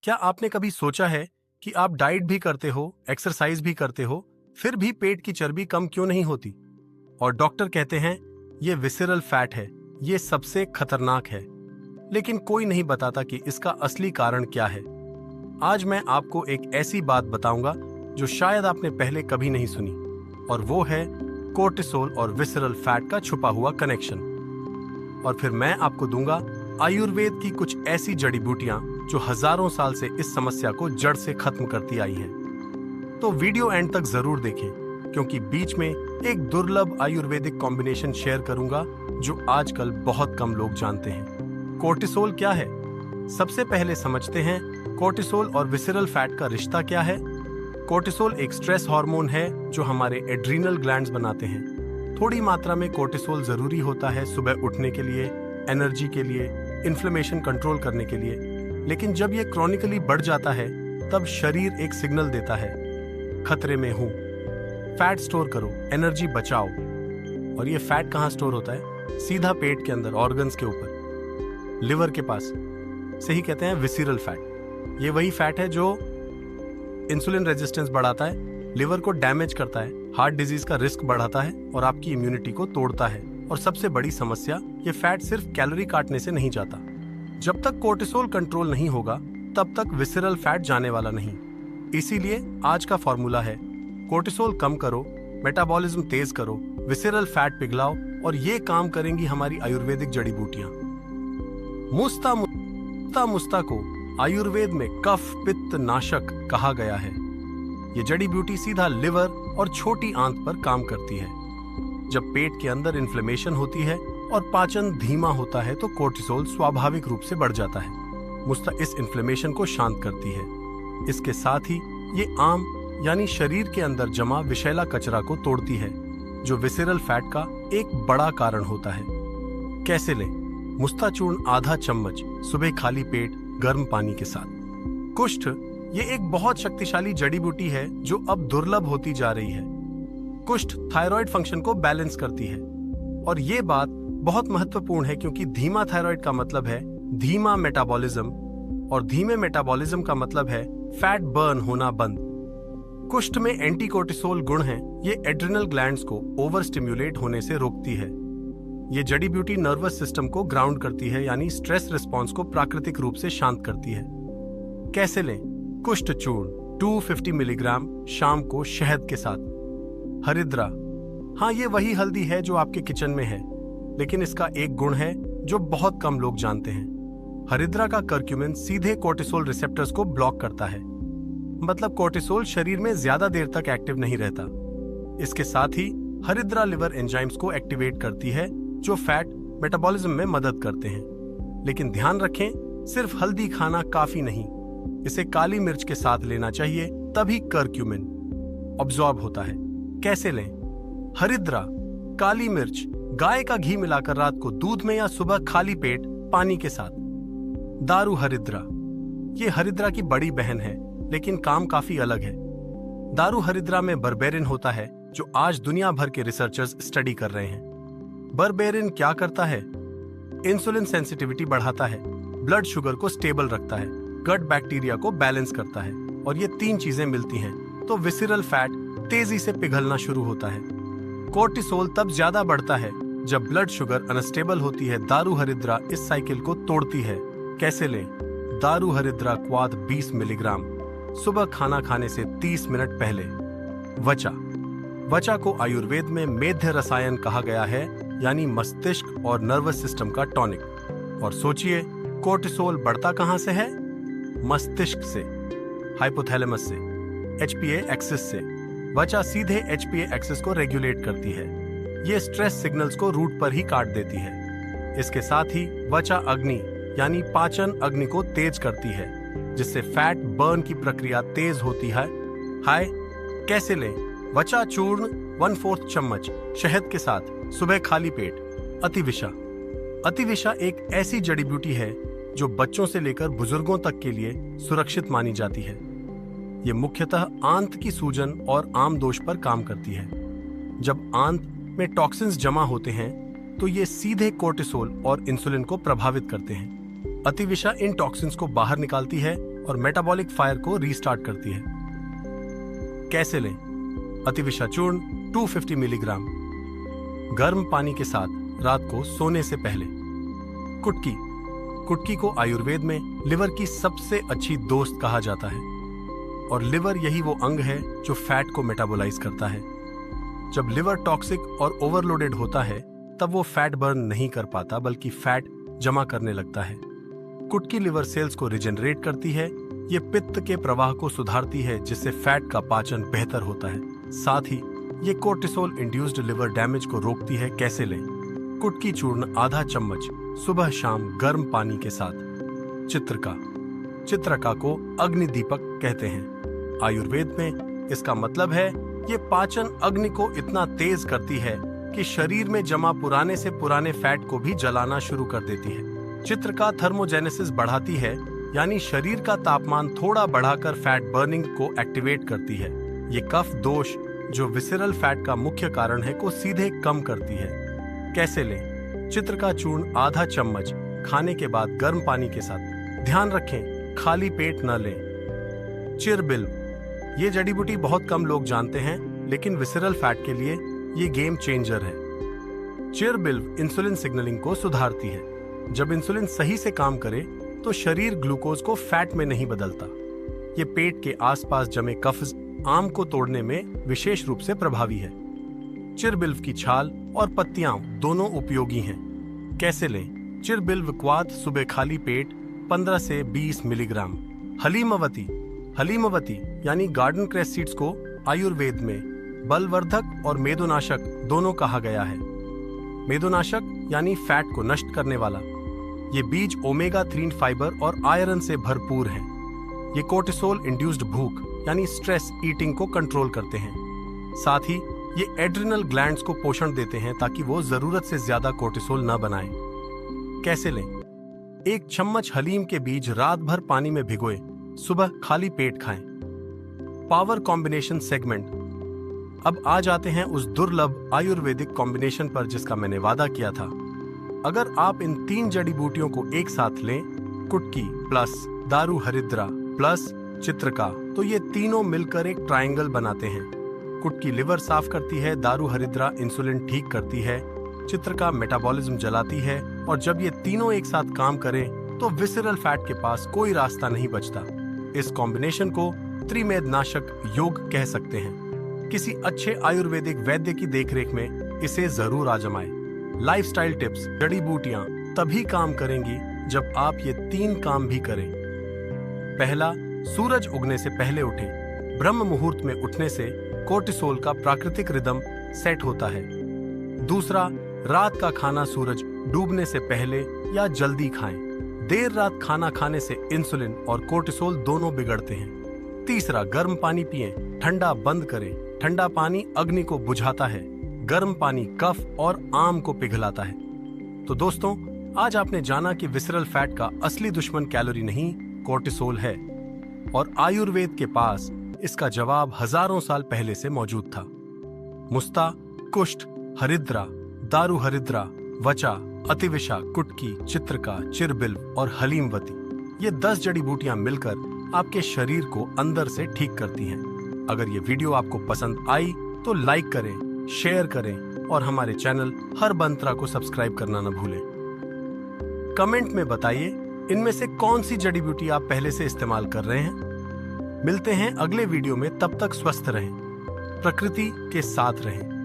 क्या आपने कभी सोचा है कि आप डाइट भी करते हो, एक्सरसाइज भी करते हो, फिर भी पेट की चर्बी कम क्यों नहीं होती? और डॉक्टर कहते हैं ये विसरल फैट है, ये सबसे खतरनाक है। लेकिन कोई नहीं बताता कि इसका असली कारण क्या है। आज मैं आपको एक ऐसी बात बताऊंगा जो शायद आपने पहले कभी नहीं सुनी, और वो है कोर्टिसोल और विसरल फैट का छुपा हुआ कनेक्शन। और फिर मैं आपको दूंगा आयुर्वेद की कुछ ऐसी जड़ी बूटियां जो हजारों साल से इस समस्या को जड़ से खत्म करती आई हैं। तो वीडियो एंड तक जरूर देखें, क्योंकि बीच में एक दुर्लभ आयुर्वेदिक कॉम्बिनेशन शेयर करूंगा जो आजकल बहुत कम लोग जानते हैं। कोर्टिसोल क्या है? सबसे पहले समझते हैं कोर्टिसोल और विसरल फैट का रिश्ता क्या है। कोर्टिसोल एक स्ट्रेस हार्मोन है जो हमारे एड्रीनल ग्लैंड्स बनाते हैं। थोड़ी मात्रा में कोर्टिसोल जरूरी होता है सुबह उठने के लिए, एनर्जी के लिए, इन्फ्लेमेशन कंट्रोल करने के लिए। लेकिन जब यह क्रॉनिकली बढ़ जाता है तब शरीर एक सिग्नल देता है, खतरे में हूं, फैट स्टोर करो, एनर्जी बचाओ। और ये फैट कहां स्टोर होता है? सीधा पेट के अंदर, ऑर्गन्स के ऊपर, लिवर के पास। सही कहते हैं विसरल फैट। ये वही फैट है जो इंसुलिन रेजिस्टेंस बढ़ाता है, लिवर को डैमेज करता है, हार्ट डिजीज का रिस्क बढ़ाता है और आपकी इम्यूनिटी को तोड़ता है। और सबसे बड़ी समस्या, ये फैट सिर्फ कैलोरी काटने से नहीं जाता। जब तक कोर्टिसोल कंट्रोल नहीं होगा तब तक विसरल फैट जाने वाला नहीं। इसीलिए आज का फॉर्मूला है, कोर्टिसोल कम करो, मेटाबॉलिज्म तेज करो, विसरल फैट पिघलाओ, और ये काम करेंगी हमारी आयुर्वेदिक जड़ी बूटियां। मुस्ता को आयुर्वेद में कफ पित्त नाशक कहा गया है। ये जड़ी बूटी सीधा लिवर और छोटी आंत पर काम करती है। जब पेट के अंदर इन्फ्लेमेशन होती है और पाचन धीमा होता है तो कोर्टिसोल स्वाभाविक रूप से बढ़ जाता है। मुस्ता इस इन्फ्लेमेशन को शांत करती है। इसके साथ ही ये आम यानी शरीर के अंदर जमा विषैला कचरा को तोड़ती है, जो विसरल फैट का एक बड़ा कारण होता है। कैसे लें? मुस्ता चूर्ण आधा चम्मच सुबह खाली पेट गर्म पानी के साथ। कुष्ठ ये एक बहुत शक्तिशाली जड़ी बूटी है जो अब दुर्लभ होती जा रही है। कुष्ठ थायराइड फंक्शन को बैलेंस करती है। और ये बात बहुत महत्वपूर्ण है, क्योंकि धीमा थायराइड का मतलब है धीमा मेटाबॉलिज्म, और धीमे मेटाबॉलिज्म का मतलब है फैट बर्न होना बंद। कुष्ठ में एंटी कोर्टिसोल गुण हैं। ये एड्रिनल ग्लैंड्स को ओवर स्टिम्युलेट होने से रोकती है। ये जड़ी बूटी नर्वस सिस्टम को ग्राउंड करती है, यानी स्ट्रेस रिस्पॉन्स को प्राकृतिक रूप से शांत करती है। कैसे लें? कुष्ठ चूर्ण 250 मिलीग्राम शाम को शहद के साथ। हरिद्रा, हाँ, ये वही हल्दी है जो आपके किचन में है, लेकिन इसका एक गुण है जो बहुत कम लोग जानते हैं। हरिद्रा का कर्क्यूमिन सीधे कोर्टिसोल रिसेप्टर्स को ब्लॉक करता है। मतलब कोर्टिसोल शरीर में ज्यादा देर तक एक्टिव नहीं रहता। इसके साथ ही हरिद्रा लिवर एंजाइम्स को एक्टिवेट करती है जो फैट मेटाबॉलिज्म में मदद करते हैं। लेकिन ध्यान रखें, सिर्फ हल्दी खाना काफी नहीं, इसे काली मिर्च के साथ लेना चाहिए, तभी कर्क्यूमिन अब्सॉर्ब होता है। कैसे लें? हरिद्रा, काली मिर्च, गाय का घी मिलाकर रात को दूध में या सुबह खाली पेट पानी के साथ। दारू हरिद्रा, ये हरिद्रा की बड़ी बहन है, लेकिन काम काफी अलग है। दारू हरिद्रा में बर्बेरिन होता है, जो आज दुनिया भर के रिसर्चर्स स्टडी कर रहे हैं। बर्बेरिन क्या करता है? इंसुलिन सेंसिटिविटी बढ़ाता है, ब्लड शुगर को स्टेबल रखता है, गट बैक्टीरिया को बैलेंस करता है, और ये तीन चीजें मिलती हैं तो विसरल फैट तेजी से पिघलना शुरू होता है। कोर्टिसोल तब ज्यादा बढ़ता है जब ब्लड शुगर अनस्टेबल होती है। दारू हरिद्रा इस साइकिल को तोड़ती है। कैसे लें? दारू हरिद्रा क्वाथ 20 मिलीग्राम सुबह खाना खाने से 30 मिनट पहले। वचा को आयुर्वेद में मेध्य रसायन कहा गया है, यानी मस्तिष्क और नर्वस सिस्टम का टॉनिक। और सोचिए, कोर्टिसोल बढ़ता कहां से है? मस्तिष्क से, हाइपोथैलेमस से, एचपीए एक्सिस से। वचा सीधे एचपीए एक्सिस को रेगुलेट करती है। ये स्ट्रेस सिग्नल्स को रूट पर ही काट देती है। इसके साथ ही वचा अग्नि यानी पाचन अग्नि को तेज करती है, जिससे फैट बर्न की प्रक्रिया तेज होती है। हाय, कैसे लें? वचा चूर्ण 1/4 चम्मच शहद के साथ सुबह खाली पेट। अतिविषा एक ऐसी जड़ी बूटी है जो बच्चों से लेकर बुजुर्गों तक के लिए सुरक्षित मानी जाती है। ये मुख्यतः आंत की सूजन और आम दोष पर काम करती है। जब आंत में टॉक्सिन्स जमा होते हैं तो ये सीधे कोर्टिसोल और इंसुलिन को प्रभावित करते हैं। अतिविषा इन टॉक्सिन्स को बाहर निकालती है और मेटाबॉलिक फायर को रीस्टार्ट करती है। कैसे लें? अतिविशा चूर्ण 250 मिलीग्राम गर्म पानी के साथ रात को सोने से पहले। कुटकी। कुटकी को आयुर्वेद में लिवर की सबसे अच्छी दोस्त कहा जाता है और लिवर यही वो अंग है जो फैट को मेटाबोलाइज करता है। जब लिवर टॉक्सिक और ओवरलोडेड होता है तब वो फैट बर्न नहीं कर पाता बल्कि फैट जमा करने लगता है। कुटकी लिवर सेल्स को रिजेनरेट करती है। ये पित्त के प्रवाह को सुधारती है जिससे फैट का पाचन बेहतर होता है। साथ ही ये कोर्टिसोल इंड्यूस्ड लिवर डैमेज को रोकती है। कैसे लें? कुटकी चूर्ण आधा चम्मच सुबह शाम गर्म पानी के साथ। चित्रका। चित्रका को अग्नि दीपक कहते हैं। आयुर्वेद में इसका मतलब है ये पाचन अग्नि को इतना तेज करती है कि शरीर में जमा पुराने से पुराने फैट को भी जलाना शुरू कर देती है। चित्रका थर्मोजेनेसिस बढ़ाती है, यानी शरीर का तापमान थोड़ा बढ़ाकर फैट बर्निंग को एक्टिवेट करती है। ये कफ दोष जो विसेरल फैट का मुख्य कारण है को सीधे कम करती है। कैसे लें? चित्रका चूर्ण आधा चम्मच खाने के बाद गर्म पानी के साथ। ध्यान रखें, खाली पेट न लें। चिरबिल्व। ये जड़ी बूटी बहुत कम लोग जानते हैं, लेकिन विसेरल फैट के लिए ये गेम चेंजर है। चिरबिल्व इंसुलिन सिग्नलिंग को सुधारती है। जब इंसुलिन सही से काम करे तो शरीर ग्लूकोज को फैट में नहीं बदलता। ये पेट के आसपास जमे कफ्ज आम को तोड़ने में विशेष रूप से प्रभावी है। चिरबिल्व की छाल और पत्तियां दोनों उपयोगी हैं। कैसे लें? चिरबिल्व क्वाथ सुबह खाली पेट 15 से 20 मिलीग्राम। हलीमवती। हलीमवती यानी गार्डन क्रेस सीड्स को आयुर्वेद में बलवर्धक और मेदोनाशक दोनों कहा गया है। मेदोनाशक यानी फैट को नष्ट करने वाला। ये बीज ओमेगा 3 फाइबर और आयरन से भरपूर हैं। ये कोर्टिसोल इंड्यूस्ड भूख यानी स्ट्रेस ईटिंग को कंट्रोल करते हैं। साथ ही ये एड्रिनल ग्लैंड्स को पोषण देते हैं ताकि वो जरूरत से ज्यादा कोर्टिसोल न बनाएं। कैसे लें? 1 चम्मच हलीम के बीज रात भर पानी में भिगोए, सुबह खाली पेट खाएं। Power combination segment. अब आ जाते हैं उस दुर्लभ आयुर्वेदिक कॉम्बिनेशन पर जिसका मैंने वादा किया था। अगर आप इन 3 जड़ी बूटियों को एक साथ लें, कुटकी प्लस दारू हरिद्रा प्लस चित्रका, तो ये तीनों मिलकर एक ट्रायंगल बनाते हैं। कुटकी लिवर साफ करती है, दारू हरिद्रा इंसुलिन ठीक करती है, चित्रका मेटाबॉलिज्म जलाती है, और जब ये तीनों एक साथ काम करें तो विसेरल फैट के पास कोई रास्ता नहीं बचता। इस कॉम्बिनेशन को त्रिमेदनाशक योग कह सकते हैं। किसी अच्छे आयुर्वेदिक वैद्य की देखरेख में इसे जरूर आजमाएं। Lifestyle tips. जड़ी बूटियां तभी काम करेंगी जब आप ये 3 काम भी करें। पहला, सूरज उगने से पहले उठें। ब्रह्म मुहूर्त में उठने से कोर्टिसोल का प्राकृतिक रिदम सेट होता है। दूसरा, रात का खाना सूरज डूबने से पहले या जल्दी खाएं। देर रात खाना खाने से इंसुलिन और कोर्टिसोल दोनों बिगड़ते हैं। तीसरा, गर्म पानी पिएं, ठंडा बंद करें। ठंडा पानी अग्नि को बुझाता है, गर्म पानी कफ और आम को पिघलाता है। तो दोस्तों, आज आपने जाना कि विसेरल फैट का असली दुश्मन कैलोरी नहीं, कोर्टिसोल है, और आयुर्वेद के पास इसका जवाब हजारों साल पहले से मौजूद था। मुस्ता, कुष्ठ, हरिद्रा, दारू हरिद्रा, वचा, अतिविशा, कुटकी, चित्रका, चिरबिल्व और हलीमवती, ये 10 जड़ी बूटियां मिलकर आपके शरीर को अंदर से ठीक करती हैं। अगर ये वीडियो आपको पसंद आई तो लाइक करें, शेयर करें और हमारे चैनल हर मंत्रा को सब्सक्राइब करना न भूलें। कमेंट में बताइए इनमें से कौन सी जड़ी बूटी आप पहले से इस्तेमाल कर रहे हैं। मिलते हैं अगले वीडियो में, तब तक स्वस्थ रहें, प्रकृति के साथ रहें।